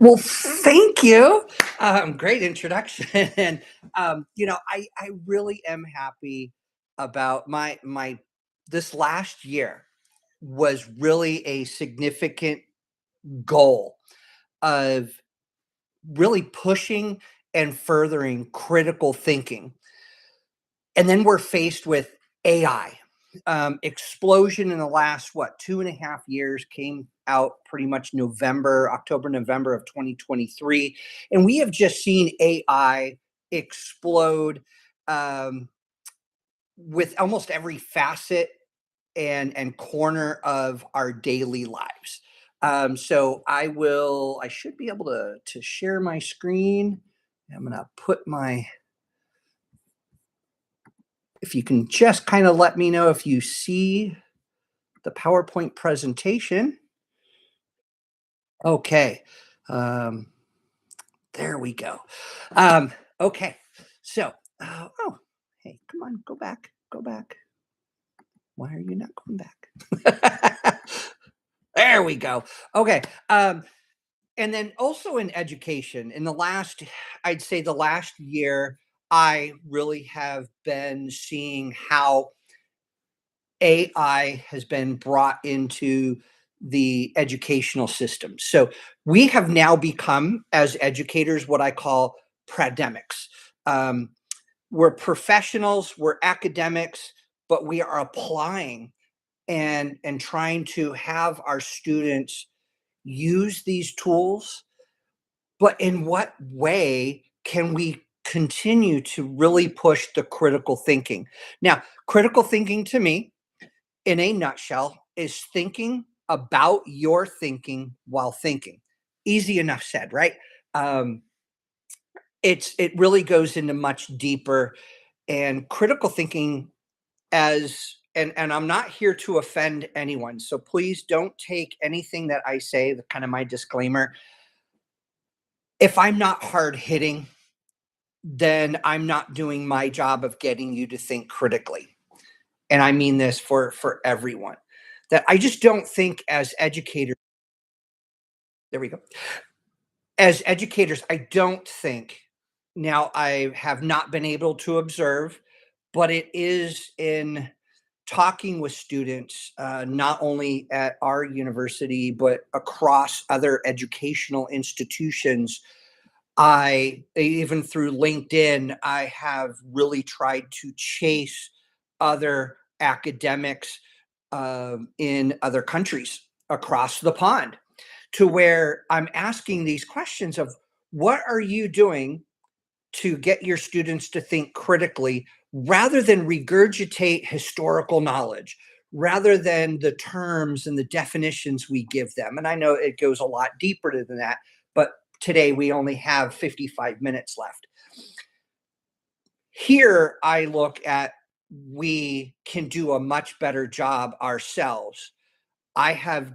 Well, thank you. Great introduction, and I really am happy about my this last year was really a significant goal of really pushing and furthering critical thinking. And then we're faced with AI. Explosion in the last, what, 2.5 years, came out pretty much October, November of 2023. And we have just seen AI explode um, with almost every facet and corner of our daily lives. So I should be able to share my screen. I'm going to put my if you can just kind of let me know if you see the PowerPoint presentation. Okay. Um, there we go. Um, okay. So, hey, come on, go back, go back. Why are you not going back? There we go. Okay. And then also in education, I'd say the last year, I really have been seeing how AI has been brought into the educational system. So we have now become, as educators, what I call prademics. Um, we're professionals, we're academics, but we are applying and trying to have our students use these tools. But in what way can we continue to really push the critical thinking? Now, critical thinking to me, in a nutshell, is thinking about your thinking while thinking. Easy enough said, right? Um, it really goes into much deeper and critical thinking and I'm not here to offend anyone. So please don't take anything that I say, the kind of my disclaimer. If I'm not hard hitting, then I'm not doing my job of getting you to think critically. And I mean this for everyone. That I just don't think as educators. There we go. As educators, I don't think, now I have not been able to observe, but it is in talking with students, not only at our university, but across other educational institutions. Even through LinkedIn, I have really tried to chase other academics in other countries across the pond, to where I'm asking these questions of what are you doing to get your students to think critically rather than regurgitate historical knowledge, rather than the terms and the definitions we give them. And I know it goes a lot deeper than that, but today we only have 55 minutes left. Here, I look at we can do a much better job ourselves. I have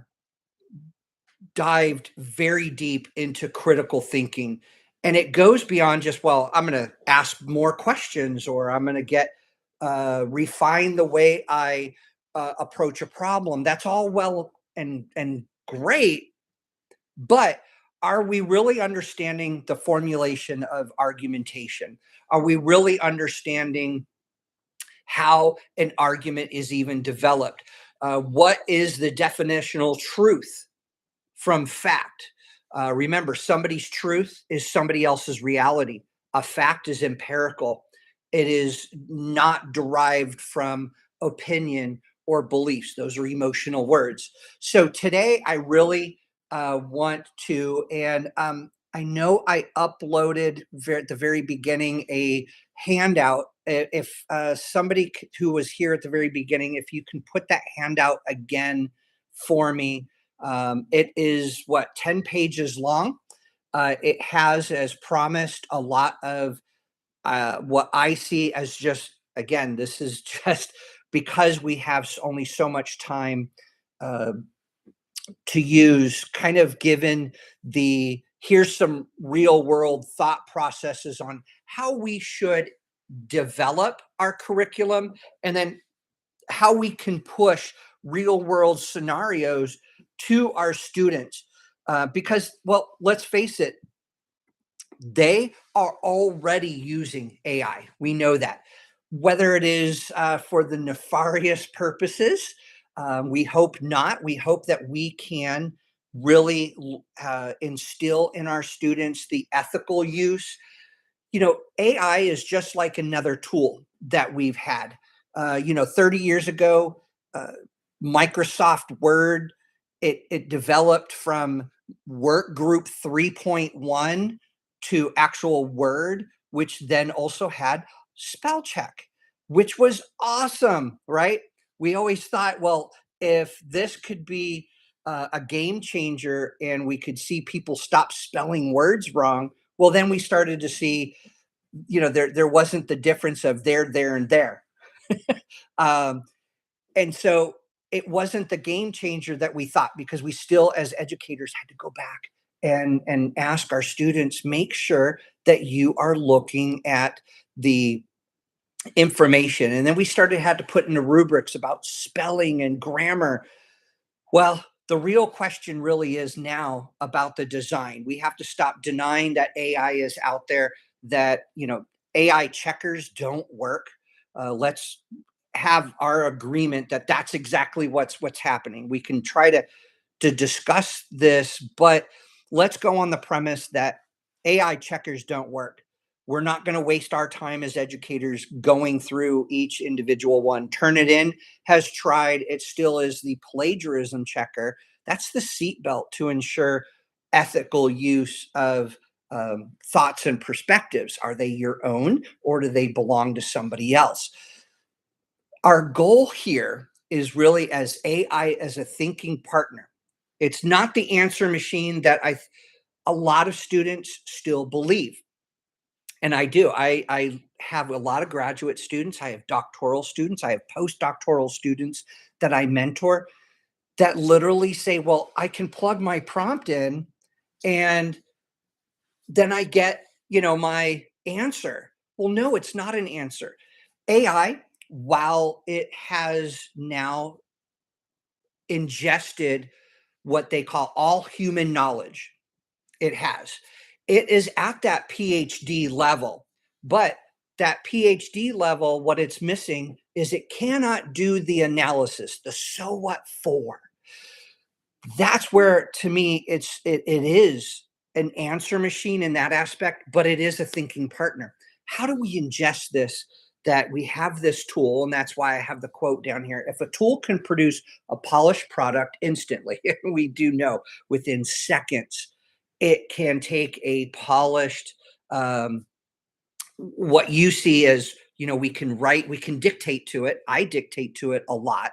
dived very deep into critical thinking, and it goes beyond just, well, I'm going to ask more questions, or I'm going to get refine the way I approach a problem. That's all well and great, but are we really understanding the formulation of argumentation? Are we really understanding how an argument is even developed? What is the definitional truth from fact? Remember, somebody's truth is somebody else's reality. A fact is empirical, it is not derived from opinion or beliefs. Those are emotional words. So today, I really want to, and I know I uploaded at the very beginning a handout. If somebody who was here at the very beginning, if you can put that handout again for me. It is what, 10 pages long. It has, as promised, a lot of what I see as just, again, this is just because we have only so much time uh, to use, kind of given here's some real world thought processes on how we should develop our curriculum, and then how we can push real world scenarios to our students. Because, well, let's face it, they are already using AI. We know that. Whether it is for the nefarious purposes, we hope not. We hope that we can really instill in our students the ethical use. AI is just like another tool that we've had. 30 years ago, uh, Microsoft Word, it developed from Work Group 3.1 to actual Word, which then also had spell check, which was awesome, right? We always thought, well, if this could be a game changer and we could see people stop spelling words wrong, well, then we started to see, there wasn't the difference of there, and there. um, and so it wasn't the game changer that we thought, because we still, as educators, had to go back and ask our students, make sure that you are looking at the information. And then we started had to put in the rubrics about spelling and grammar. Well, the real question really is now about the design. We have to stop denying that AI is out there, that, AI checkers don't work. Let's have our agreement that that's exactly what's happening. We can try to discuss this, but let's go on the premise that AI checkers don't work. We're not going to waste our time as educators going through each individual one. Turnitin has tried, it still is the plagiarism checker. That's the seatbelt to ensure ethical use of thoughts and perspectives. Are they your own, or do they belong to somebody else? Our goal here is really, as AI as a thinking partner. It's not the answer machine that a lot of students still believe. And I do. I have a lot of graduate students, I have doctoral students, I have postdoctoral students that I mentor, that literally say, "Well, I can plug my prompt in and then I get, my answer." Well, no, it's not an answer. AI, while it has now ingested what they call all human knowledge, it has. It is at that PhD level, but that PhD level, what it's missing is it cannot do the analysis, the so what for. That's where, to me, it is an answer machine in that aspect, but it is a thinking partner. How do we ingest this, that we have this tool? And that's why I have the quote down here. If a tool can produce a polished product instantly, we do know within seconds, it can take a polished, what you see as, we can write, we can dictate to it. I dictate to it a lot.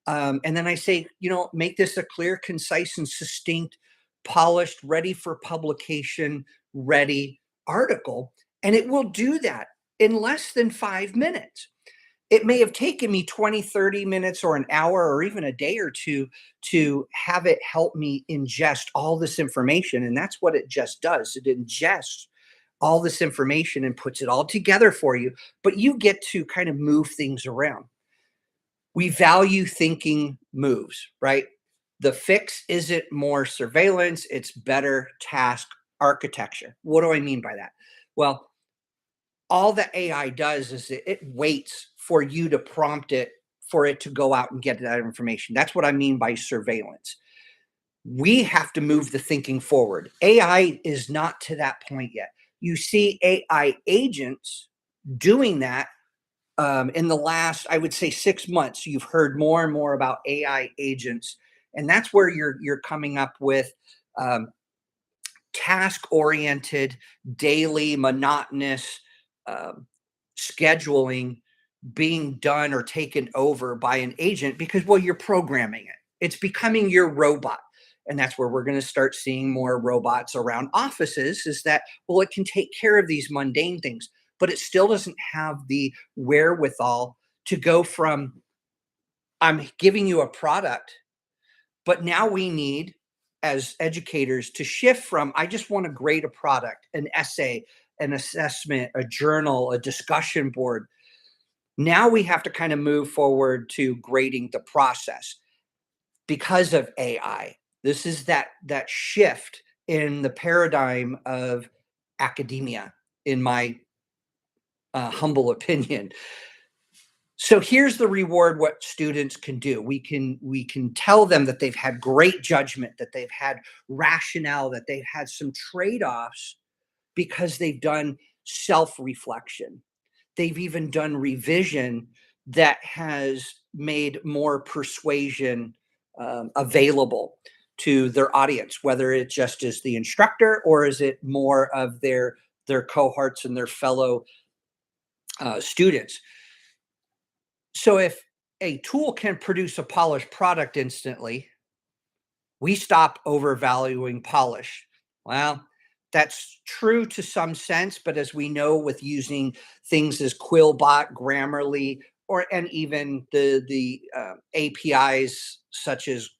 And then I say, make this a clear, concise, and succinct, polished, ready for publication, ready article. And it will do that in less than 5 minutes. It may have taken me 20, 30 minutes or an hour or even a day or two to have it help me ingest all this information. And that's what it just does. It ingests all this information and puts it all together for you, but you get to kind of move things around. We value thinking moves, right? The fix isn't more surveillance, it's better task architecture. What do I mean by that? Well, all the AI does is it waits for you to prompt it for it to go out and get that information. That's what I mean by surveillance. We have to move the thinking forward. AI is not to that point yet. You see AI agents doing that. In the last, I would say, 6 months, you've heard more and more about AI agents, and that's where you're coming up with um, task-oriented, daily, monotonous um, scheduling being done or taken over by an agent, because, well, you're programming it. It's becoming your robot. And that's where we're going to start seeing more robots around offices, is that, well, it can take care of these mundane things, but it still doesn't have the wherewithal to go from, I'm giving you a product, but now we need, as educators, to shift from, I just want to grade a product, an essay, an assessment, a journal, a discussion board. Now we have to kind of move forward to grading the process because of AI. This is that shift in the paradigm of academia, in my humble opinion. So here's the reward: what students can do. We can tell them that they've had great judgment, that they've had rationale, that they've had some trade-offs because they've done self-reflection. They've even done revision that has made more persuasion available to their audience, whether it just is the instructor or is it more of their cohorts and their fellow students. So if a tool can produce a polished product instantly, we stop overvaluing polish. Well, that's true to some sense, but as we know, with using things as Quillbot, Grammarly, or and even the APIs such as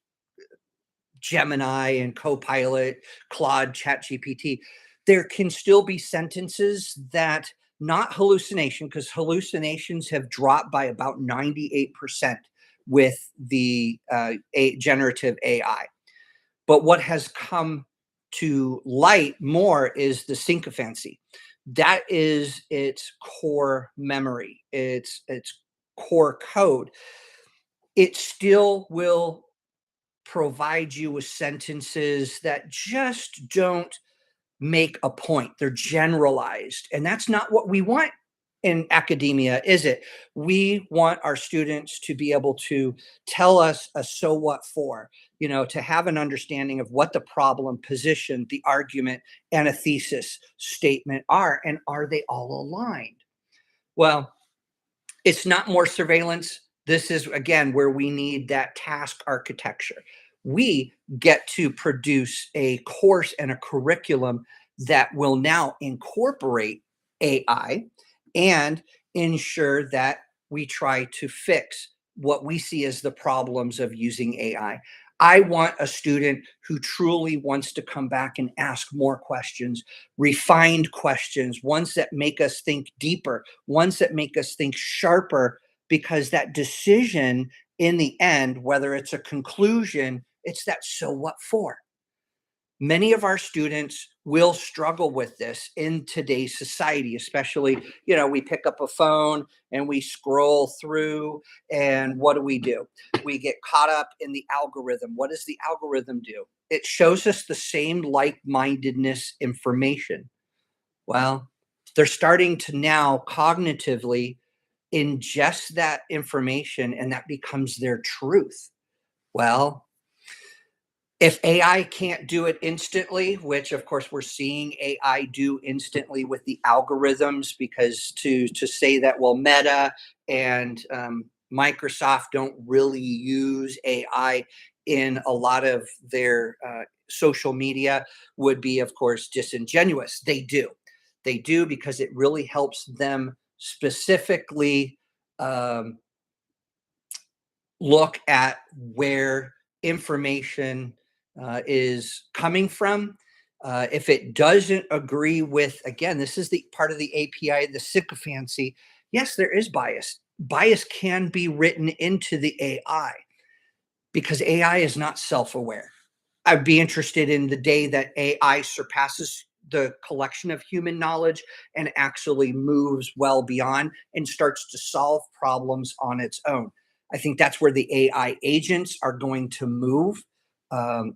Gemini and Copilot, Claude, ChatGPT, there can still be sentences that, not hallucination, because hallucinations have dropped by about 98% with the generative AI. But what has come to light more is the sycophancy. That is its core memory, its core code. It still will provide you with sentences that just don't make a point. They're generalized. And that's not what we want in academia, is it? We want our students to be able to tell us a so what for, to have an understanding of what the problem, position, the argument, and a thesis statement are, and are they all aligned? Well, it's not more surveillance. This is, again, where we need that task architecture. We get to produce a course and a curriculum that will now incorporate AI and ensure that we try to fix what we see as the problems of using AI. I want a student who truly wants to come back and ask more questions, refined questions, ones that make us think deeper, ones that make us think sharper, because that decision in the end, whether it's a conclusion, it's that so what for. Many of our students will struggle with this in today's society, especially, we pick up a phone and we scroll through, and what do? We get caught up in the algorithm. What does the algorithm do? It shows us the same like-mindedness information. Well, they're starting to now cognitively ingest that information, and that becomes their truth. Well, if AI can't do it instantly, which of course we're seeing AI do instantly with the algorithms, because to say that, well, Meta and Microsoft don't really use AI in a lot of their social media would be, of course, disingenuous. They do because it really helps them specifically um, look at where information is coming from. If it doesn't agree with, again, this is the part of the API, the sycophancy. Yes, there is bias. Bias can be written into the AI because AI is not self aware. I'd be interested in the day that AI surpasses the collection of human knowledge and actually moves well beyond and starts to solve problems on its own. I think that's where the AI agents are going to move.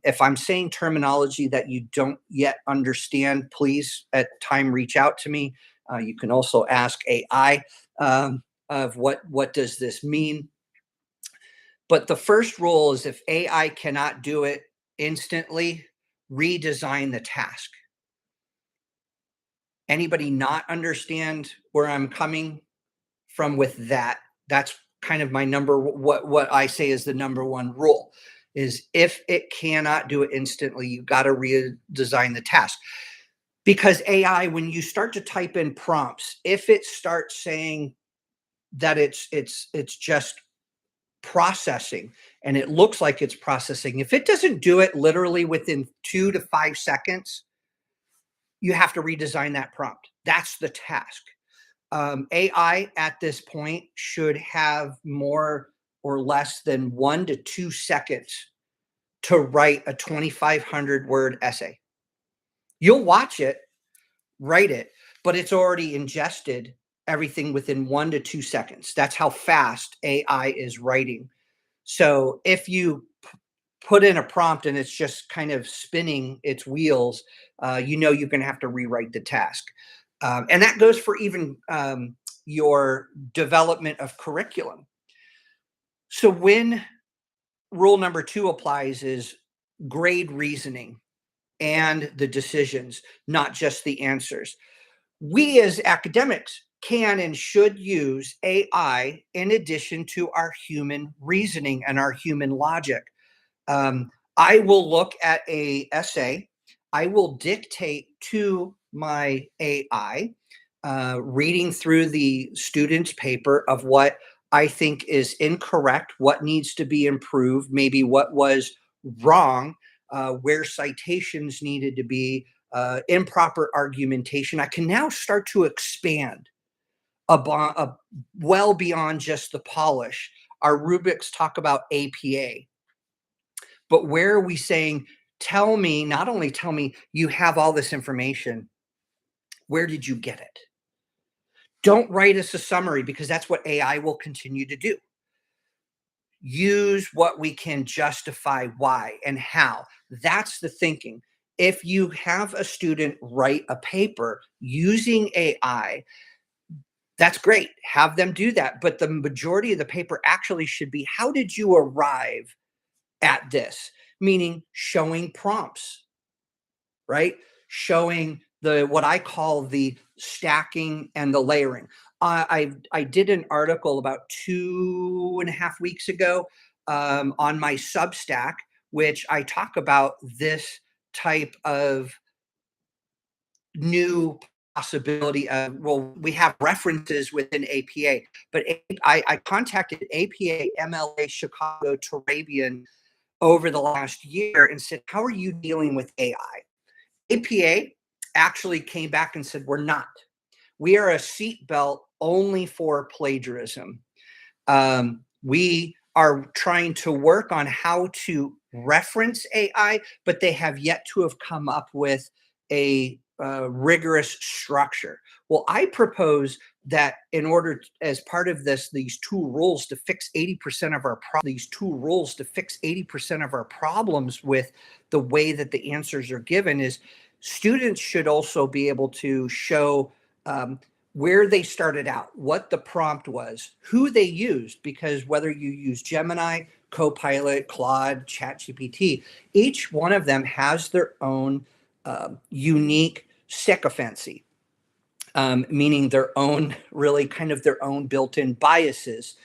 If I'm saying terminology that you don't yet understand, please at time reach out to me. You can also ask AI of what does this mean. But the first rule is, if AI cannot do it instantly, redesign the task. Anybody not understand where I'm coming from with that? That's kind of my what I say is the number one rule is, if it cannot do it instantly, you got to redesign the task. Because AI, when you start to type in prompts, if it starts saying that it's just processing, and it looks like it's processing, if it doesn't do it literally within 2 to 5 seconds, you have to redesign that prompt. That's the task. AI at this point should have more or less than 1 to 2 seconds to write a 2,500 word essay. You'll watch it, write it, but it's already ingested everything within 1 to 2 seconds. That's how fast AI is writing. So if you put in a prompt and it's just kind of spinning its wheels, you're going to have to rewrite the task. And that goes for even your development of curriculum. So when rule number 2 applies is grade reasoning and the decisions, not just the answers. We as academics can and should use AI in addition to our human reasoning and our human logic. I will look at a essay. I will dictate to my AI, reading through the student's paper of what I think is incorrect, what needs to be improved, maybe what was wrong, where citations needed to be, improper argumentation. I can now start to expand well beyond just the polish. Our rubrics talk about APA, but where are we saying, tell me, not only tell me you have all this information, where did you get it? Don't write us a summary because that's what AI will continue to do. Use what we can justify why and how. That's the thinking. If you have a student write a paper using AI, that's great. Have them do that. But the majority of the paper actually should be, how did you arrive at this? Meaning showing prompts, right? Showing what I call the stacking and the layering. I did an article about 2.5 weeks ago on my Substack, which I talk about this type of new possibility of, well, we have references within APA, but I contacted APA, MLA, Chicago, Turabian over the last year and said, how are you dealing with AI? APA actually came back and said, we're not. We are a seatbelt only for plagiarism. We are trying to work on how to reference AI, but they have yet to have come up with a rigorous structure. Well, I propose that in order, as part of this, these 2 rules to fix 80% of our problems with the way that the answers are given is students should also be able to show where they started out, what the prompt was, who they used, because whether you use Gemini, Copilot, Claude, ChatGPT, each one of them has their own unique sycophancy, meaning their own, really kind of their own built-in biases.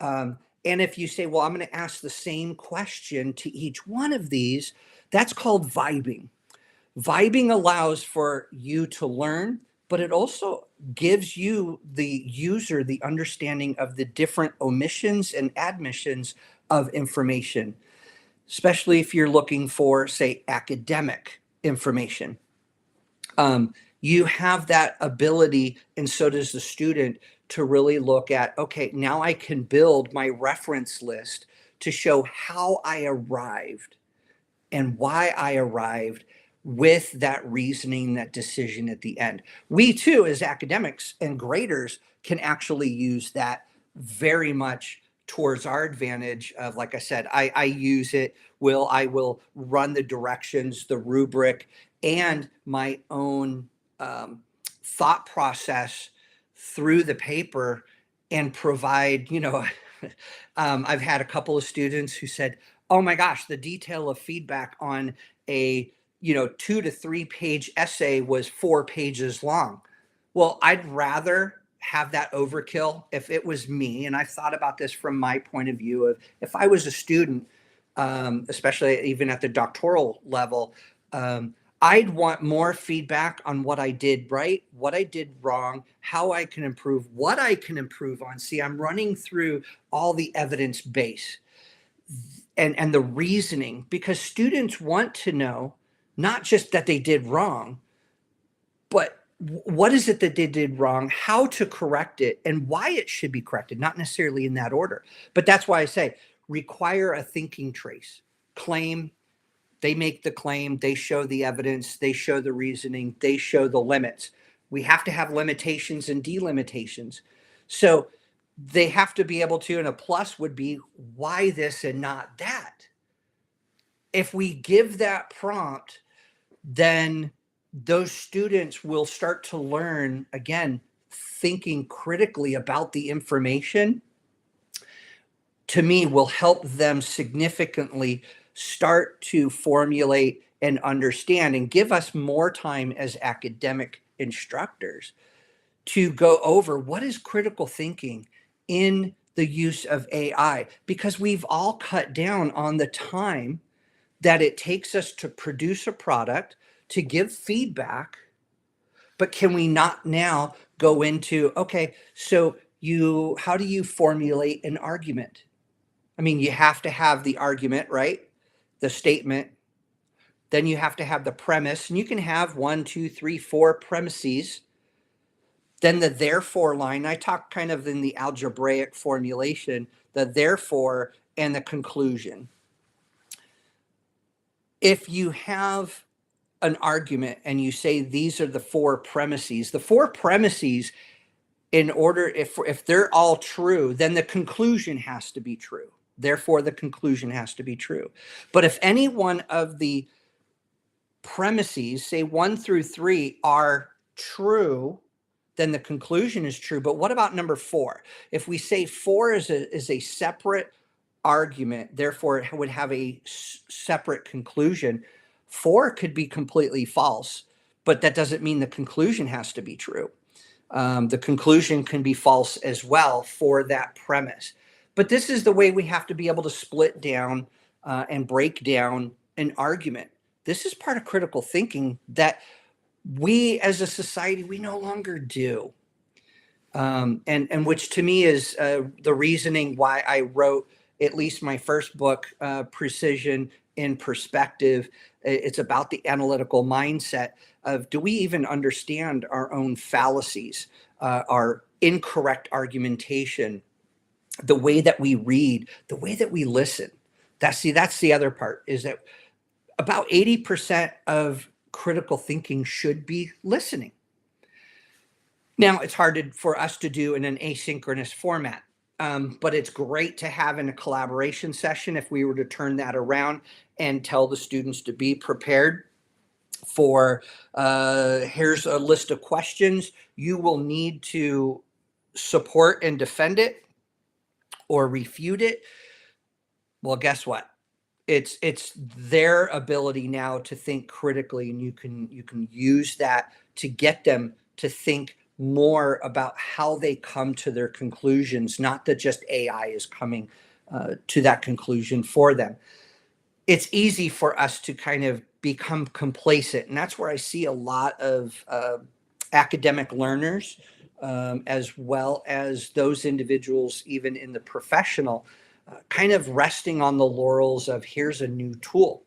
And if you say, well, I'm going to ask the same question to each one of these, that's called vibing. Vibing allows for you to learn, but it also gives you, the user, the understanding of the different omissions and admissions of information, especially if you're looking for, say, academic information. You have that ability, and so does the student, to really look at, okay, now I can build my reference list to show how I arrived and why I arrived with that reasoning, that decision at the end. We too, as academics and graders, can actually use that very much towards our advantage of, like I said, I use it, I will run the directions, the rubric, and my own thought process through the paper and provide, I've had a couple of students who said, oh my gosh, the detail of feedback on a 2 to 3 page essay was 4 pages long. Well, I'd rather have that overkill if it was me. And I've thought about this from my point of view of, if I was a student, especially even at the doctoral level, I'd want more feedback on what I did right, what I did wrong, how I can improve, what I can improve on. See, I'm running through all the evidence base and the reasoning, because students want to know not just that they did wrong, but what is it that they did wrong, how to correct it, and why it should be corrected, not necessarily in that order. But that's why I say require a thinking trace, claim, They make the claim, they show the evidence, they show the reasoning, they show the limits. We have to have limitations and delimitations. So they have to be able to, and a plus would be why this and not that. If we give that prompt, then those students will start to learn, again, thinking critically about the information, to me, will help them significantly start to formulate and understand and give us more time as academic instructors to go over what is critical thinking in the use of AI, because we've all cut down on the time that it takes us to produce a product, to give feedback. But can we not now go into, okay, so how do you formulate an argument? I mean, you have to have the argument, right? The statement. Then you have to have the premise, and you can have 1, 2, 3, 4 premises. Then the therefore line. I talk kind of in the algebraic formulation, the therefore and the conclusion. If you have an argument and you say these are the 4 premises, in order, if they're all true, then the conclusion has to be true. Therefore, the conclusion has to be true. But if any one of the premises, say 1 through 3, are true, then the conclusion is true. But what about number 4? If we say 4 is a separate argument, therefore it would have a separate conclusion, 4 could be completely false, but that doesn't mean the conclusion has to be true. The conclusion can be false as well for that premise. But this is the way we have to be able to split down and break down an argument. This is part of critical thinking that we as a society, we no longer do. And which to me is the reasoning why I wrote at least my first book, Precision in Perspective. It's about the analytical mindset of, do we even understand our own fallacies, our incorrect argumentation, the way that we read, the way that we listen. That's the other part, is that about 80% of critical thinking should be listening. Now, it's hard for us to do in an asynchronous format, but it's great to have in a collaboration session if we were to turn that around and tell the students to be prepared for, here's a list of questions. You will need to support and defend it or refute it. Well, guess what? It's their ability now to think critically, and you can use that to get them to think more about how they come to their conclusions, not that just AI is coming to that conclusion for them. It's easy for us to kind of become complacent, and that's where I see a lot of academic learners, as well as those individuals even in the professional, kind of resting on the laurels of, here's a new tool.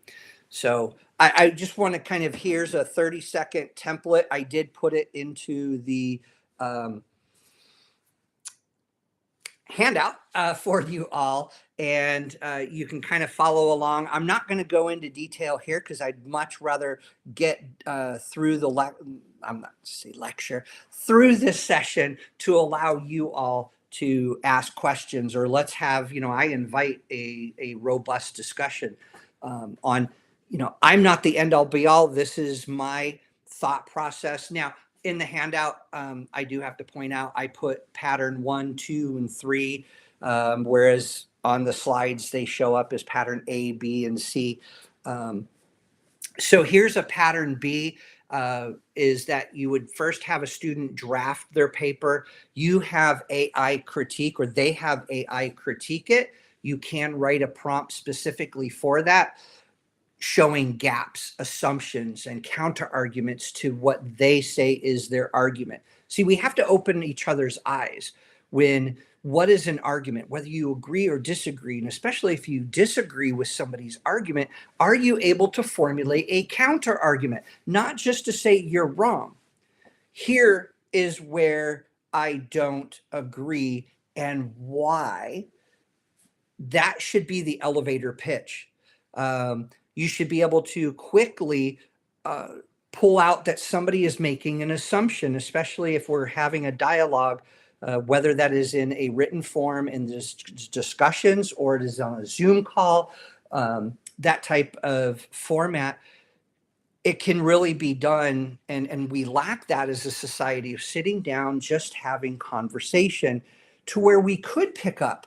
So I just want to kind of, here's a 30-second template. I did put it into the handout for you all, and you can kind of follow along. I'm not going to go into detail here because I'd much rather get through the lecture, through this session, to allow you all to ask questions, or let's have, I invite a robust discussion on, I'm not the end all be all. This is my thought process. Now, in the handout, I do have to point out, I put pattern 1, 2, and 3, whereas on the slides they show up as pattern A, B, and C. So here's a pattern B, is that you would first have a student draft their paper. You have AI critique, or they have AI critique it. You can write a prompt specifically for that, showing gaps, assumptions, and counter arguments to what they say is their argument. See, we have to open each other's eyes when, what is an argument, whether you agree or disagree, and especially if you disagree with somebody's argument, are you able to formulate a counter argument? Not just to say you're wrong. Here is where I don't agree and why. That should be the elevator pitch. You should be able to quickly uh, pull out that somebody is making an assumption, especially if we're having a dialogue, whether that is in a written form in discussions or it is on a Zoom call, that type of format. It can really be done, and we lack that as a society of sitting down, just having conversation to where we could pick up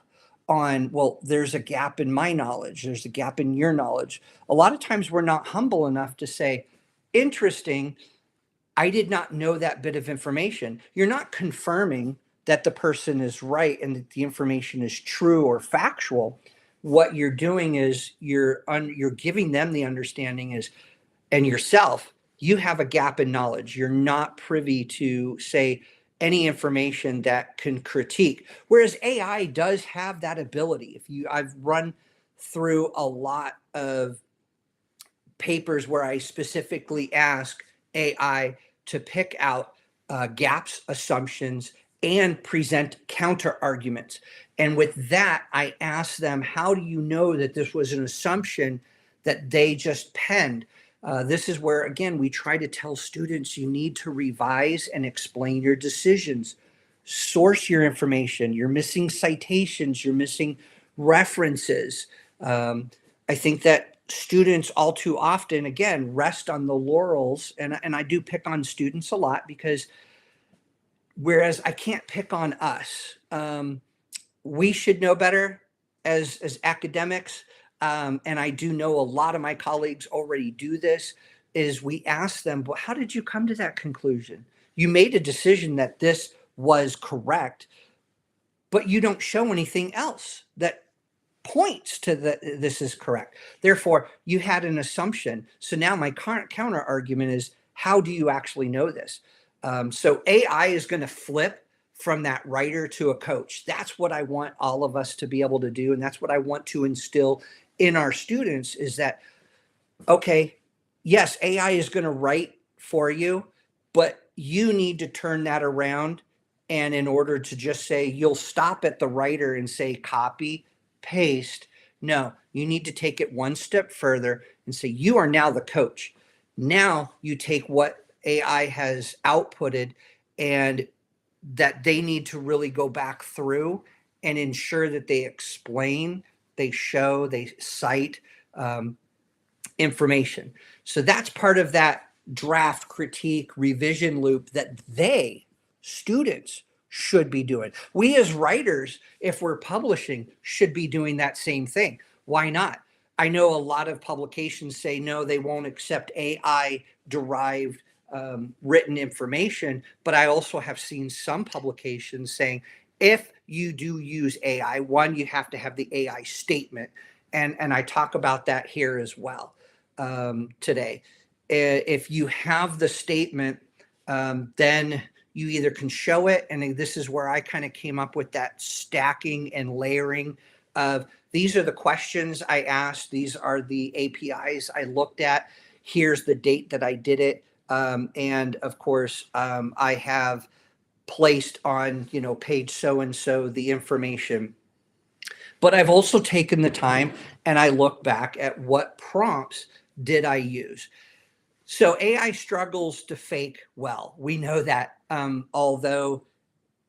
on, well, there's a gap in my knowledge, there's a gap in your knowledge. A lot of times we're not humble enough to say, interesting, I did not know that bit of information. You're not confirming that the person is right and that the information is true or factual. What you're doing is you're giving them the understanding is, and yourself, you have a gap in knowledge. You're not privy to, say, any information that can critique. Whereas AI does have that ability. I've run through a lot of papers where I specifically ask AI to pick out gaps, assumptions, and present counter arguments. And with that, I ask them, how do you know that this was an assumption that they just penned? This is where, again, we try to tell students you need to revise and explain your decisions, source your information. You're missing citations, you're missing references. I think that students all too often, again, rest on the laurels. And I do pick on students a lot because whereas I can't pick on us, we should know better as academics. And I do know a lot of my colleagues already do this, is we ask them, well, how did you come to that conclusion? You made a decision that this was correct, but you don't show anything else that points to this is correct. Therefore, you had an assumption. So now my current counter argument is, how do you actually know this? So AI is going to flip from that writer to a coach. That's what I want all of us to be able to do. And that's what I want to instill in our students is that, okay, yes, AI is going to write for you, but you need to turn that around. And in order to just say, you'll stop at the writer and say, copy, paste. No, you need to take it one step further and say, you are now the coach. Now you take what AI has outputted and that they need to really go back through and ensure that they explain, they show, they cite information. So that's part of that draft, critique, revision loop that students, should be doing. We as writers, if we're publishing, should be doing that same thing. Why not? I know a lot of publications say no, they won't accept AI derived written information, but I also have seen some publications saying if you do use AI, one, you have to have the AI statement, and I talk about that here as well today. If you have the statement, then you either can show it, and this is where I kind of came up with that stacking and layering of, these are the questions I asked, these are the APIs I looked at, here's the date that I did it. And of course, I have placed on, page so-and-so the information. But I've also taken the time and I look back at what prompts did I use. So AI struggles to fake well. We know that, although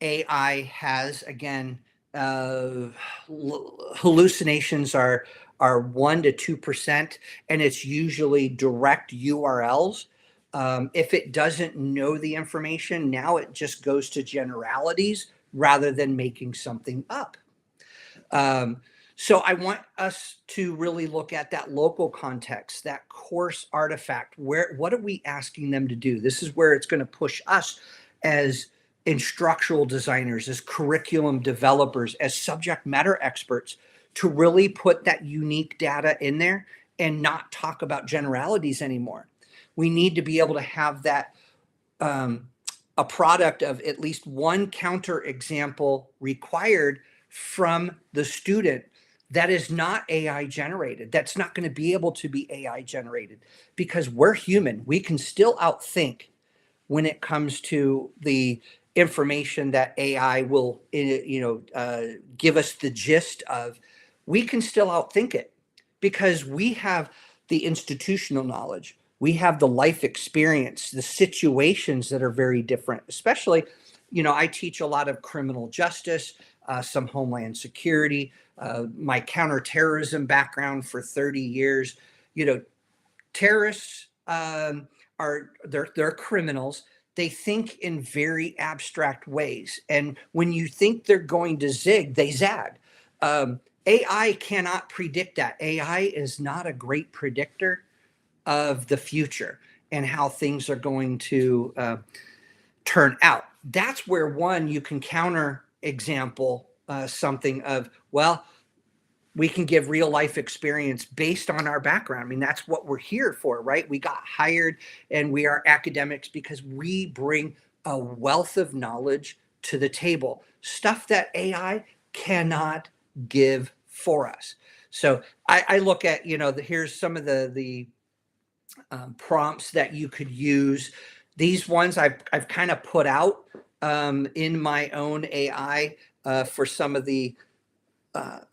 AI has, again, hallucinations are 1% to 2%, and it's usually direct URLs. If it doesn't know the information, now it just goes to generalities rather than making something up. So I want us to really look at that local context, that course artifact. What are we asking them to do? This is where it's going to push us as instructional designers, as curriculum developers, as subject matter experts to really put that unique data in there and not talk about generalities anymore. We need to be able to have that a product of at least one counter example required from the student that is not AI generated. That's not going to be able to be AI generated because we're human. We can still outthink when it comes to the information that AI will, give us the gist of. We can still outthink it because we have the institutional knowledge. We have the life experience, the situations that are very different, especially, I teach a lot of criminal justice, some homeland security, my counterterrorism background for 30 years. You know, terrorists they're criminals. They think in very abstract ways, and when you think they're going to zig, they zag. AI cannot predict that. AI is not a great predictor of the future and how things are going to turn out. That's where you can counter example something of, well, we can give real life experience based on our background. I mean, that's what we're here for, right? We got hired and we are academics because we bring a wealth of knowledge to the table, stuff that AI cannot give for us. So I look at, here's some of the prompts that you could use. These ones I've kind of put out in my own AI for some of the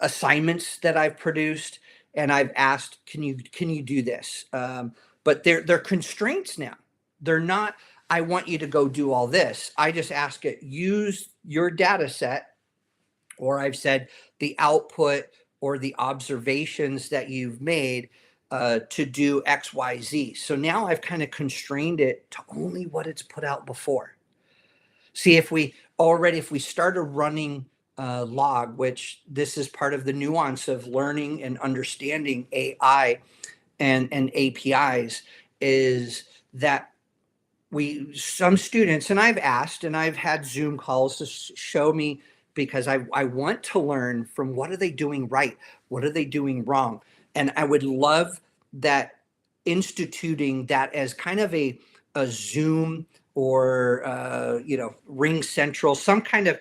assignments that I've produced, and I've asked, can you do this? But they're constraints now. They're not, I want you to go do all this. I just ask it, use your data set, or I've said the output or the observations that you've made to do X, Y, Z. So now I've kind of constrained it to only what it's put out before. See, if we started running log, which this is part of the nuance of learning and understanding AI and APIs, is that some students, and I've asked and I've had Zoom calls to show me, because I want to learn from what are they doing right, what are they doing wrong. And I would love that, instituting that as kind of a Zoom or Ring Central, some kind of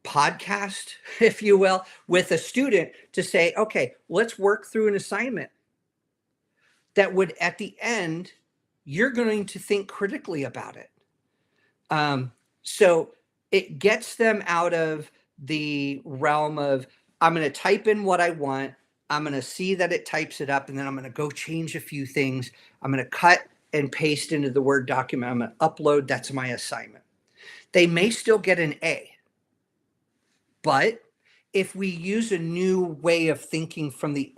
podcast, if you will, with a student to say, okay, let's work through an assignment that would, at the end, you're going to think critically about it. So it gets them out of the realm of, I'm going to type in what I want, I'm going to see that it types it up, and then I'm going to go change a few things. I'm going to cut and paste into the Word document. I'm going to upload. That's my assignment. They may still get an A. But if we use a new way of thinking from the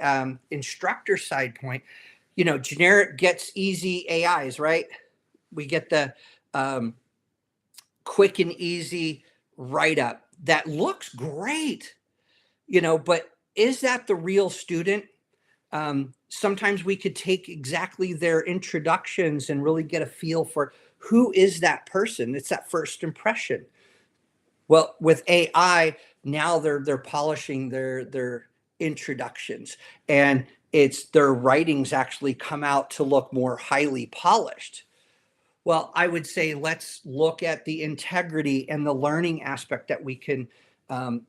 instructor side point, generic gets easy AIs, right? We get the quick and easy write-up that looks great, but is that the real student? Sometimes we could take exactly their introductions and really get a feel for who is that person. It's that first impression. Well, with AI, now they're polishing their introductions, and their writings actually come out to look more highly polished. Well, I would say let's look at the integrity and the learning aspect that we can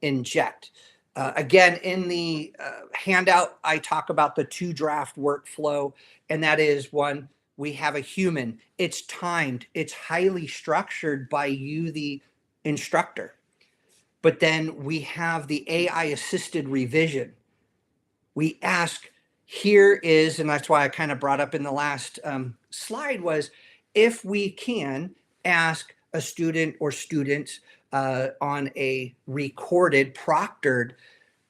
inject. Again, in the handout, I talk about the 2-draft workflow, and that is, one, we have a human. It's timed. It's highly structured by you, the instructor. But then we have the AI-assisted revision. We ask, here is, and that's why I kind of brought up in the last slide, was if we can ask a student or students on a recorded, proctored,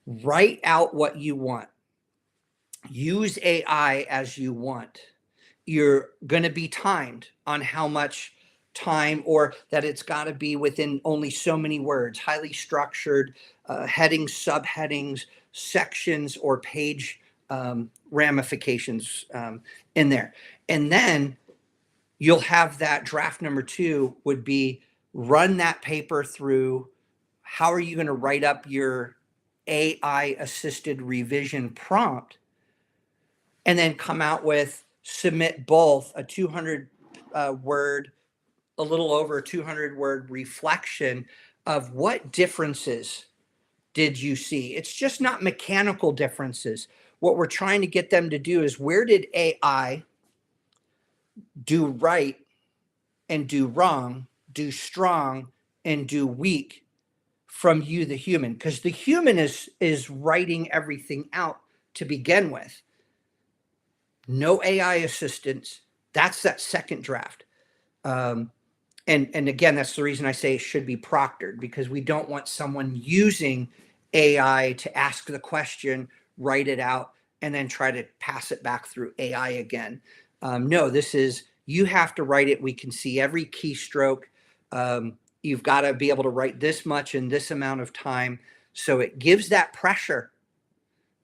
write out what you want. Use AI as you want. You're going to be timed on how much time, or that it's got to be within only so many words, highly structured, headings, subheadings, sections, or page ramifications in there. And then you'll have that draft number 2 would be, run that paper through. How are you going to write up your AI assisted revision prompt? And then come out with, submit both a 200 word, a little over a 200 word reflection of what differences did you see. It's just not mechanical differences. What we're trying to get them to do is, where did AI do right and do wrong, do strong and do weak from you, the human? Because the human is writing everything out to begin with. no AI assistance. That's that second draft. Um, and again, that's the reason I say it should be proctored, because we don't want someone using AI to ask the question, write it out, and then try to pass it back through AI again. No, this is, you have to write it. We can see every keystroke. You've got to be able to write this much in this amount of time. So it gives that pressure,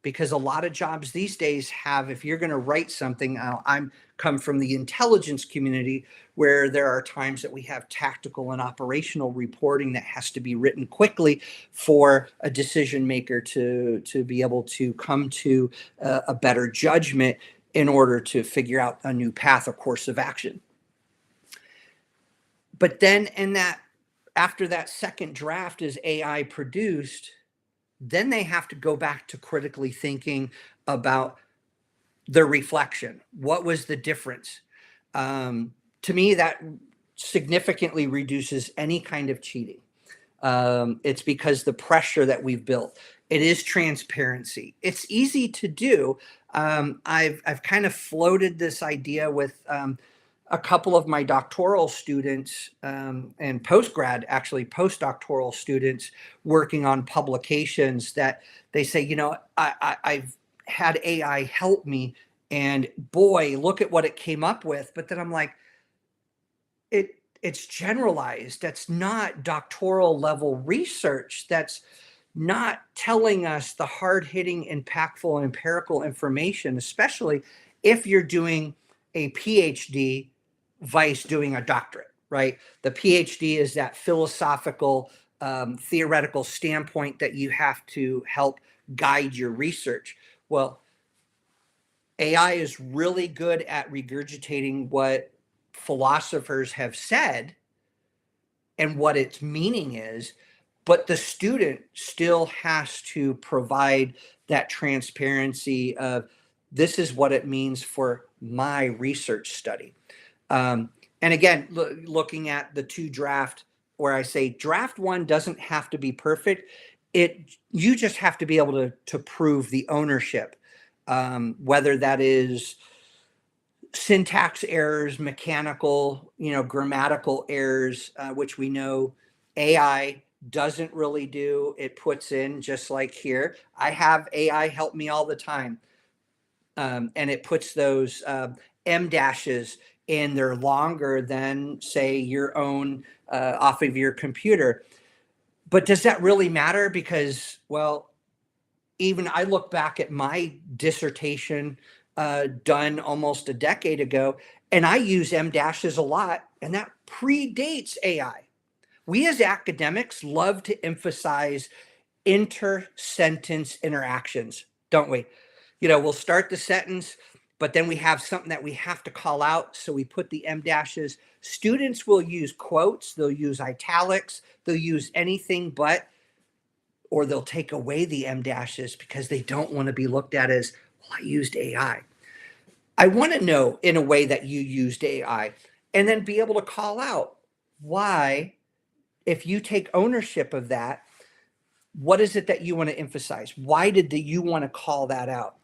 because a lot of jobs these days have, if you're going to write something, I'm come from the intelligence community, where there are times that we have tactical and operational reporting that has to be written quickly for a decision maker to be able to come to a better judgment in order to figure out a new path or course of action. But then after that second draft is AI produced, then they have to go back to critically thinking about the reflection. What was the difference? To me, that significantly reduces any kind of cheating. It's because the pressure that we've built. It is transparency. It's easy to do. I've kind of floated this idea with a couple of my doctoral students and postdoctoral students working on publications, that they say, I've had AI help me, and boy, look at what it came up with. But then I'm like, it's generalized. That's not doctoral level research. That's not telling us the hard-hitting, impactful, empirical information, especially if you're doing a PhD vice doing a doctorate, right? The PhD is that philosophical, theoretical standpoint that you have to help guide your research. Well, AI is really good at regurgitating what philosophers have said and what its meaning is, but the student still has to provide that transparency of, this is what it means for my research study. And again, looking at the two draft, where I say draft one doesn't have to be perfect. You just have to be able to prove the ownership, whether that is syntax errors, mechanical, grammatical errors, which we know AI doesn't really do. It puts in, just like here, I have AI help me all the time. And it puts those M dashes in, they're longer than, say, your own off of your computer. But does that really matter? Because, well, even I look back at my dissertation done almost a decade ago, and I use M dashes a lot, and that predates AI. We as academics love to emphasize inter-sentence interactions, don't we? We'll start the sentence, but then we have something that we have to call out, so we put the M dashes. Students will use quotes, they'll use italics, they'll use anything but, or they'll take away the M dashes because they don't want to be looked at as, well, I used AI. I want to know in a way that you used AI, and then be able to call out why, if you take ownership of that, what is it that you want to emphasize? Why did you want to call that out?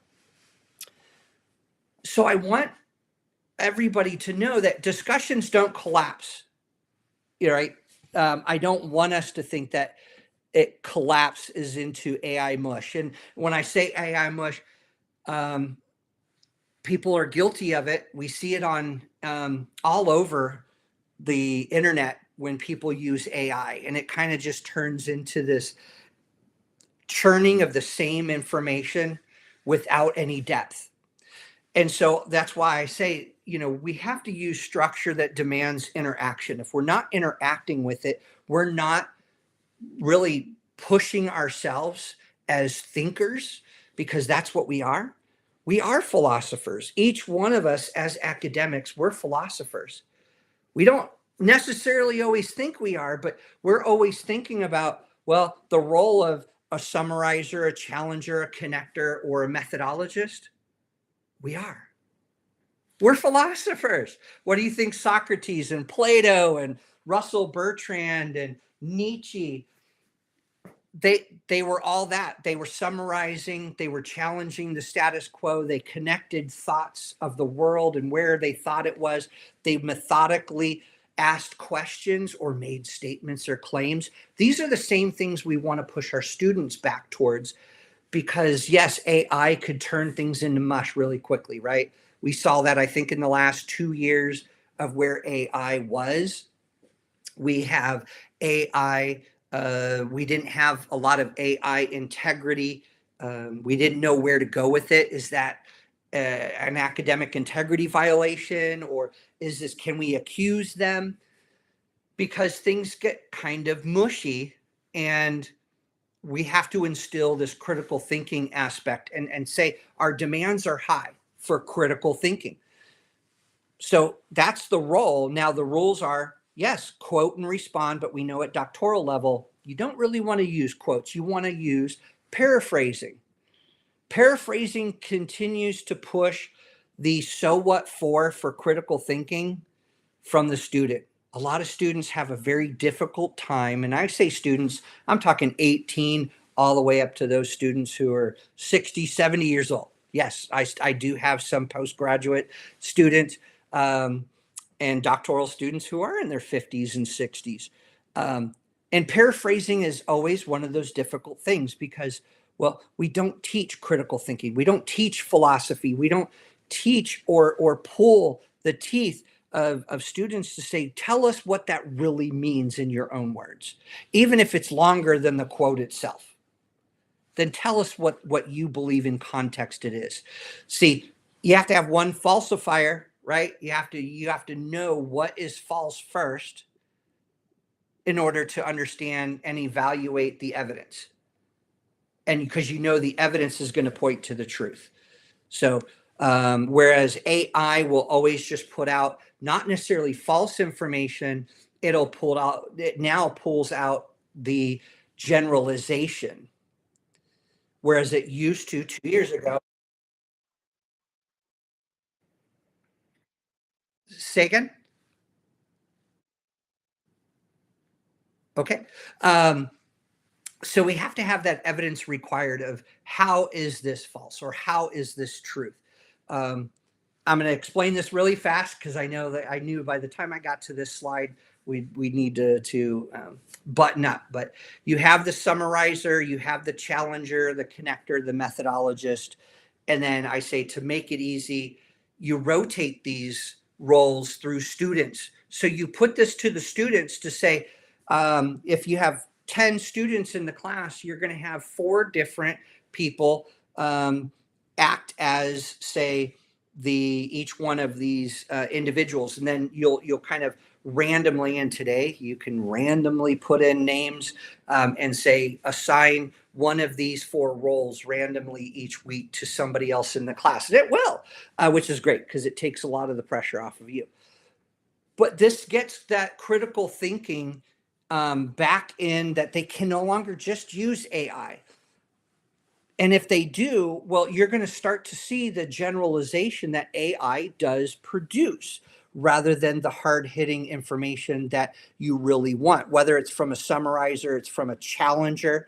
So I want everybody to know that discussions don't collapse, right? I don't want us to think that it collapses into AI mush. And when I say AI mush, people are guilty of it. We see it on all over the internet when people use AI, and it kind of just turns into this churning of the same information without any depth. And so that's why I say, we have to use structure that demands interaction. If we're not interacting with it, we're not really pushing ourselves as thinkers, because that's what we are. We are philosophers. Each one of us as academics, we're philosophers. We don't necessarily always think we are, but we're always thinking about, well, the role of a summarizer, a challenger, a connector, or a methodologist. We are. We're philosophers. What do you think Socrates and Plato and Russell Bertrand and Nietzsche, They were all that. They were summarizing, they were challenging the status quo, they connected thoughts of the world and where they thought it was. They methodically asked questions or made statements or claims. These are the same things we want to push our students back towards, because yes, AI could turn things into mush really quickly, right? We saw that, I think, in the last 2 years of where AI was. We have AI. We didn't have a lot of AI integrity. We didn't know where to go with it. Is that an academic integrity violation, or is this, can we accuse them? Because things get kind of mushy, and we have to instill this critical thinking aspect, and say our demands are high for critical thinking. So that's the role. Now, the rules are, yes, quote and respond, but we know at doctoral level, you don't really want to use quotes. You want to use paraphrasing. Paraphrasing continues to push the so what for critical thinking from the student. A lot of students have a very difficult time. And I say students, I'm talking 18 all the way up to those students who are 60, 70 years old. Yes, I do have some postgraduate students um, and doctoral students who are in their 50s and 60s. Um, and paraphrasing is always one of those difficult things because, well, we don't teach critical thinking. We don't teach philosophy. We don't teach or pull the teeth of students to say, tell us what that really means in your own words, even if it's longer than the quote itself. Then tell us what you believe in context it is. See, you have to have one falsifier, right? You have to know what is false first in order to understand and evaluate the evidence. And because you know the evidence is going to point to the truth. So, whereas AI will always just put out not necessarily false information, it now pulls out the generalization. Whereas it used to 2 years ago. Say again? Okay. Um, so we have to have that evidence required of how is this false or how is this truth. Um, I'm going to explain this really fast because I know that I knew by the time I got to this slide, we need to button up. But you have the summarizer, you have the challenger, the connector, the methodologist. And then I say, to make it easy, you rotate these roles through students. So you put this to the students to say, if you have 10 students in the class, you're going to have 4 different people act as, say, each one of these individuals, and then you'll kind of randomly, and today you can randomly put in names and say assign one of these 4 roles randomly each week to somebody else in the class, and it will, which is great because it takes a lot of the pressure off of you. But this gets that critical thinking back in, that they can no longer just use AI. And if they do, well, you're going to start to see the generalization that AI does produce rather than the hard hitting information that you really want, whether it's from a summarizer, it's from a challenger.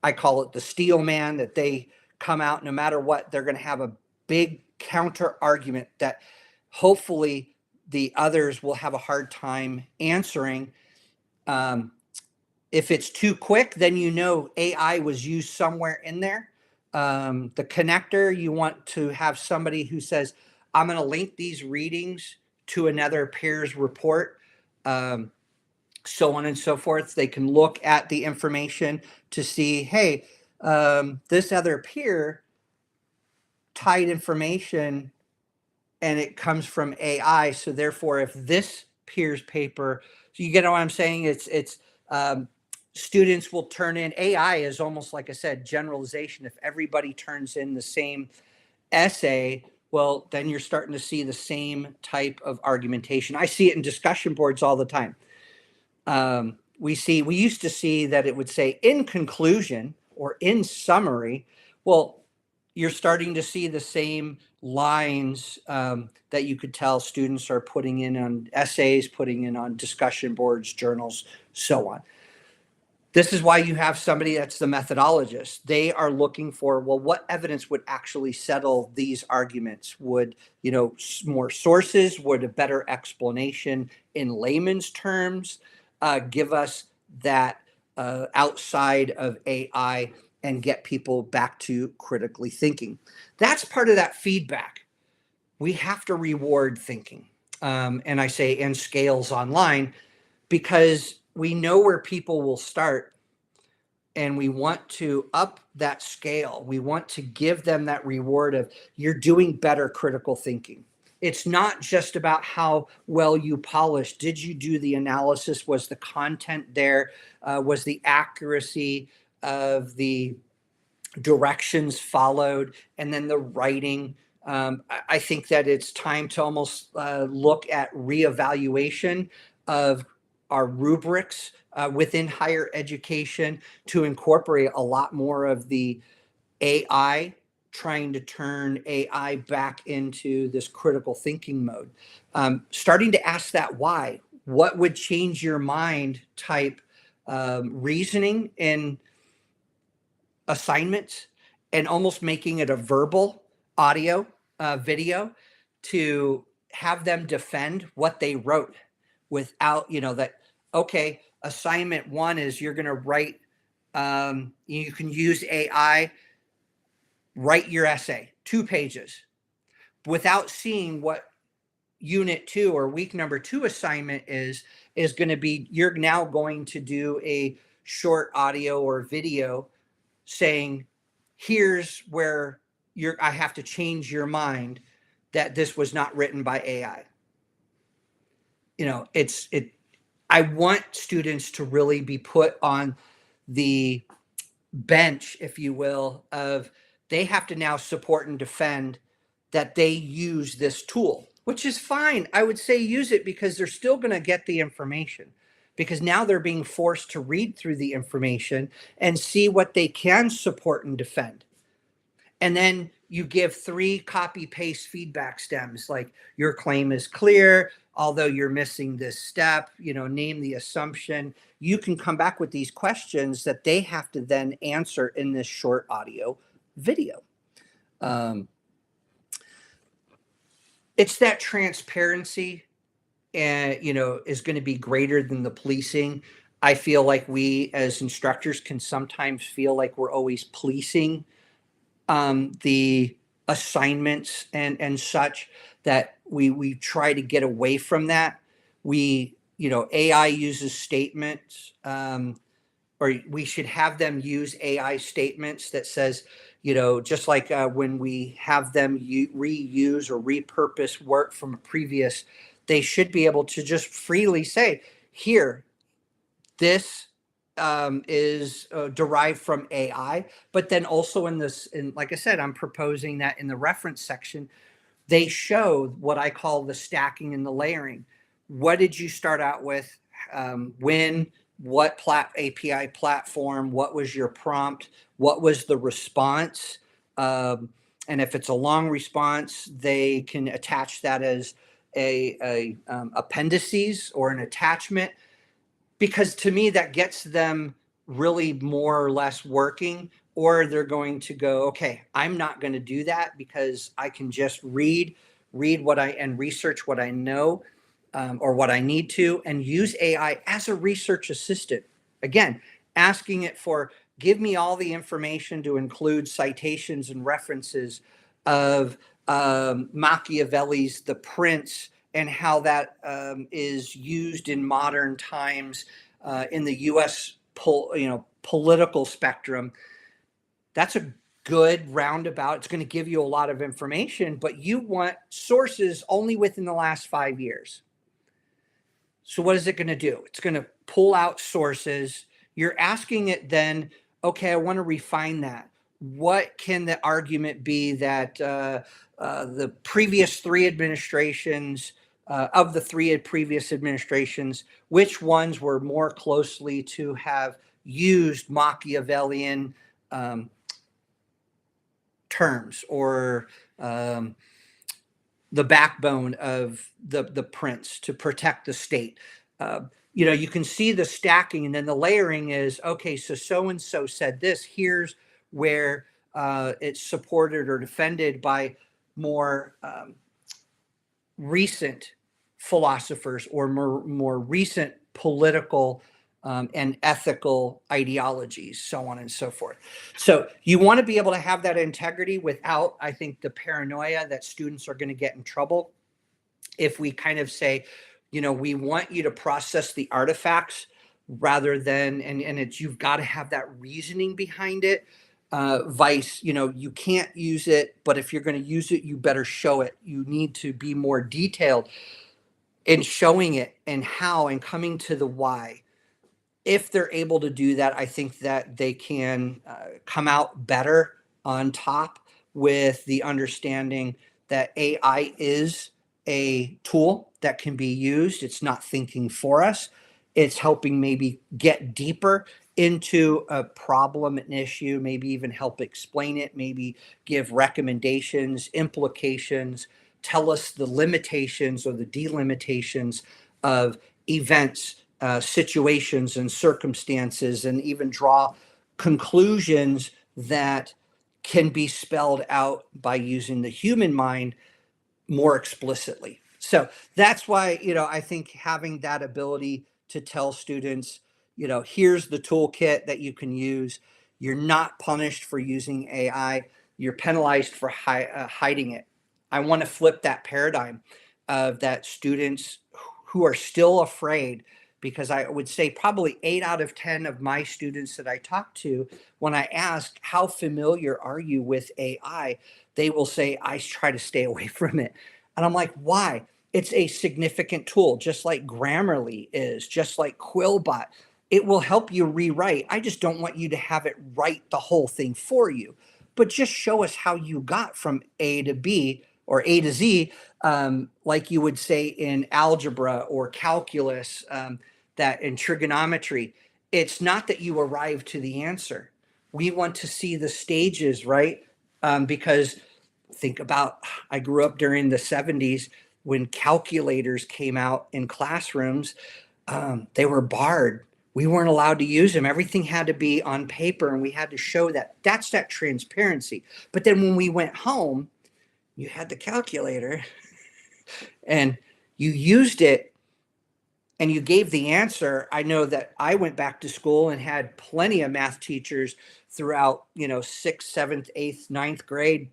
I call it the steel man, that they come out no matter what, they're going to have a big counter argument that hopefully the others will have a hard time answering. Um, if it's too quick, then you know AI was used somewhere in there. The connector, you want to have somebody who says, I'm going to link these readings to another peer's report, um, so on and so forth. They can look at the information to see, hey, this other peer tied information and it comes from AI. So therefore, if this peer's paper, so you get what I'm saying? It's students will turn in. AI is almost like I said, generalization. If everybody turns in the same essay, well, then you're starting to see the same type of argumentation. I see it in discussion boards all the time. We used to see that it would say in conclusion or in summary. Well, you're starting to see the same lines that you could tell students are putting in on essays, putting in on discussion boards, journals, so on. This is why you have somebody that's the methodologist. They are looking for, well, what evidence would actually settle these arguments? Would, more sources, would a better explanation in layman's terms give us that outside of AI and get people back to critically thinking? That's part of that feedback. We have to reward thinking. And I say, and scales online, because we know where people will start, and we want to up that scale. We want to give them that reward of, you're doing better critical thinking. It's not just about how well you polish. Did you do the analysis? Was the content there? Was the accuracy of the directions followed? And then the writing. I think that it's time to almost look at reevaluation of our rubrics within higher education to incorporate a lot more of the AI, trying to turn AI back into this critical thinking mode. Starting to ask that why. What would change your mind type reasoning in assignments, and almost making it a verbal audio video to have them defend what they wrote without, that, okay, assignment one is you're going to write, you can use AI, write your essay, 2 pages, without seeing what unit 2 or week number 2 assignment is going to be. You're now going to do a short audio or video saying, here's where I have to change your mind that this was not written by AI. I want students to really be put on the bench, if you will, of they have to now support and defend that they use this tool, which is fine. I would say use it, because they're still going to get the information, because now they're being forced to read through the information and see what they can support and defend. And then you give 3 copy paste feedback stems, like, your claim is clear, although you're missing this step, name the assumption. You can come back with these questions that they have to then answer in this short audio video. It's that transparency, and is going to be greater than the policing. I feel like we as instructors can sometimes feel like we're always policing the assignments and such, that we try to get away from that. AI uses statements, or we should have them use AI statements that says, just like when we have them reuse or repurpose work from a previous, they should be able to just freely say, here, this is derived from AI. But then also like I said, I'm proposing that in the reference section, they show what I call the stacking and the layering. What did you start out with? When? What API platform? What was your prompt? What was the response? And if it's a long response, they can attach that as a appendices or an attachment, because to me that gets them really more or less working. Or they're going to go, okay, I'm not going to do that, because I can just read and research what I know, or what I need to, and use AI as a research assistant. Again, asking it for, give me all the information to include citations and references of Machiavelli's The Prince, and how that is used in modern times in the U.S. political spectrum. That's a good roundabout. It's going to give you a lot of information, but you want sources only within the last 5 years. So what is it going to do? It's going to pull out sources. You're asking it then, okay, I want to refine that. What can the argument be that the previous 3 administrations, of the 3 previous administrations, which ones were more closely to have used Machiavellian terms, or the backbone of the prince to protect the state? you can see the stacking, and then the layering is, okay, so and so said this. Here's where it's supported or defended by more recent philosophers or more recent political and ethical ideologies, so on and so forth. So you want to be able to have that integrity without, I think, the paranoia that students are going to get in trouble. If we kind of say, we want you to process the artifacts rather than, and it's, you've got to have that reasoning behind it. Vice, you can't use it, but if you're going to use it, you better show it. You need to be more detailed in showing it and how and coming to the why. If they're able to do that, I think that they can come out better on top with the understanding that AI is a tool that can be used. It's not thinking for us. It's helping maybe get deeper into a problem, an issue, maybe even help explain it, maybe give recommendations, implications, tell us the limitations or the delimitations of events, situations and circumstances, and even draw conclusions that can be spelled out by using the human mind more explicitly. So that's why, I think having that ability to tell students, here's the toolkit that you can use. You're not punished for using AI. You're penalized for hiding it. I want to flip that paradigm of that students who are still afraid, because I would say probably 8 out of 10 of my students that I talk to, when I ask, how familiar are you with AI? They will say, I try to stay away from it. And I'm like, why? It's a significant tool, just like Grammarly is, just like Quillbot. It will help you rewrite. I just don't want you to have it write the whole thing for you, but just show us how you got from A to B or A to Z, like you would say in algebra or calculus, that in trigonometry. It's not that you arrive to the answer. We want to see the stages, right? Because think about, I grew up during the 70s when calculators came out in classrooms. They were barred. We weren't allowed to use them. Everything had to be on paper, and we had to show that. That's that transparency. But then when we went home, you had the calculator and you used it and you gave the answer. I know that I went back to school and had plenty of math teachers throughout, 6th, 7th, 8th, 9th grade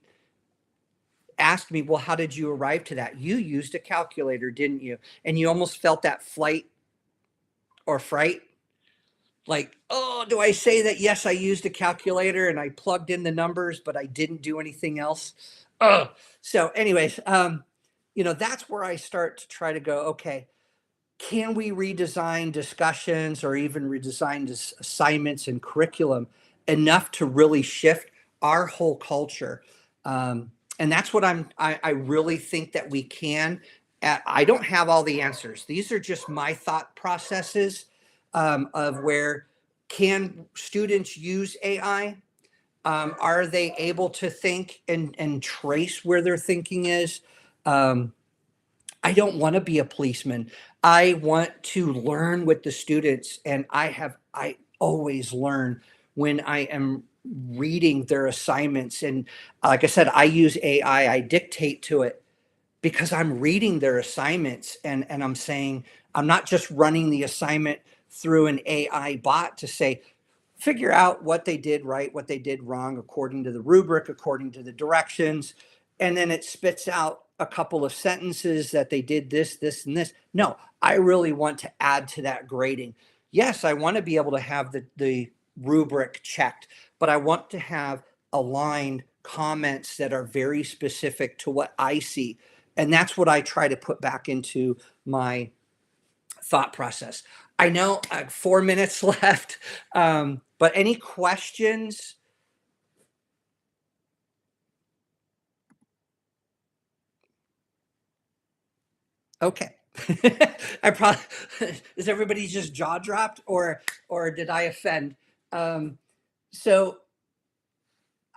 asked me, well, how did you arrive to that? You used a calculator, didn't you? And you almost felt that flight or fright. Like, oh, do I say that? Yes, I used a calculator and I plugged in the numbers, but I didn't do anything else. Oh, so anyways, that's where I start to try to go, okay, can we redesign discussions or even redesign assignments and curriculum enough to really shift our whole culture? And that's what I really think that we can. I don't have all the answers. These are just my thought processes of where can students use AI? Are they able to think and trace where their thinking is? I don't want to be a policeman. I want to learn with the students, and I always learn when I am reading their assignments. And like I said, I use AI, I dictate to it because I'm reading their assignments, and I'm saying, I'm not just running the assignment through an AI bot to say, figure out what they did right, what they did wrong, according to the rubric, according to the directions. And then it spits out a couple of sentences that they did this, this, and this. No, I really want to add to that grading. Yes, I want to be able to have the rubric checked, but I want to have aligned comments that are very specific to what I see. And that's what I try to put back into my thought process. I know 4 minutes left, but any questions? Okay. I probably is everybody just jaw dropped, or did I offend? So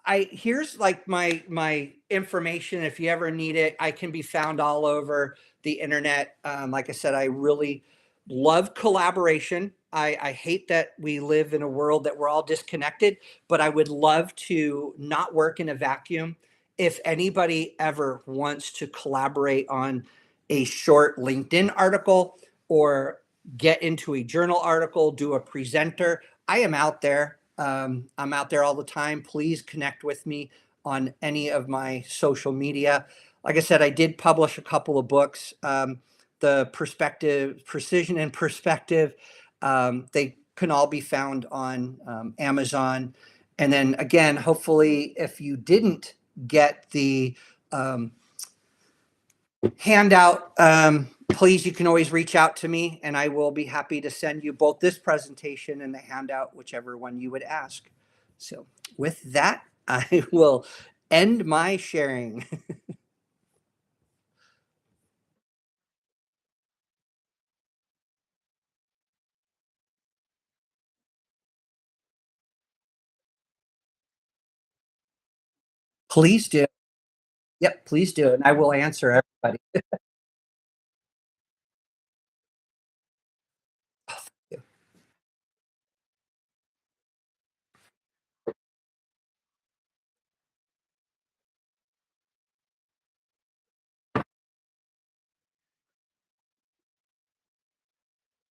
I here's like my information. If you ever need it, I can be found all over the internet. Like I said, I really love collaboration. I hate that we live in a world that we're all disconnected, but I would love to not work in a vacuum. If anybody ever wants to collaborate on a short LinkedIn article or get into a journal article, do a presenter, I am out there. I'm out there all the time. Please connect with me on any of my social media. Like I said, I did publish a couple of books. The perspective, precision and perspective. They can all be found on Amazon. And then again, hopefully, if you didn't get the um, handout, please, you can always reach out to me and I will be happy to send you both this presentation and the handout, whichever one you would ask. So with that, I will end my sharing. Please do. Yep, please do. And I will answer everybody.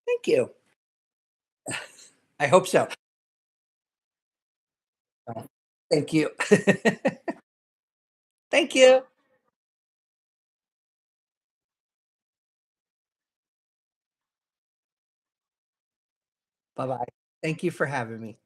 Thank you. I hope so. Thank you. Thank you. Bye bye. Thank you for having me.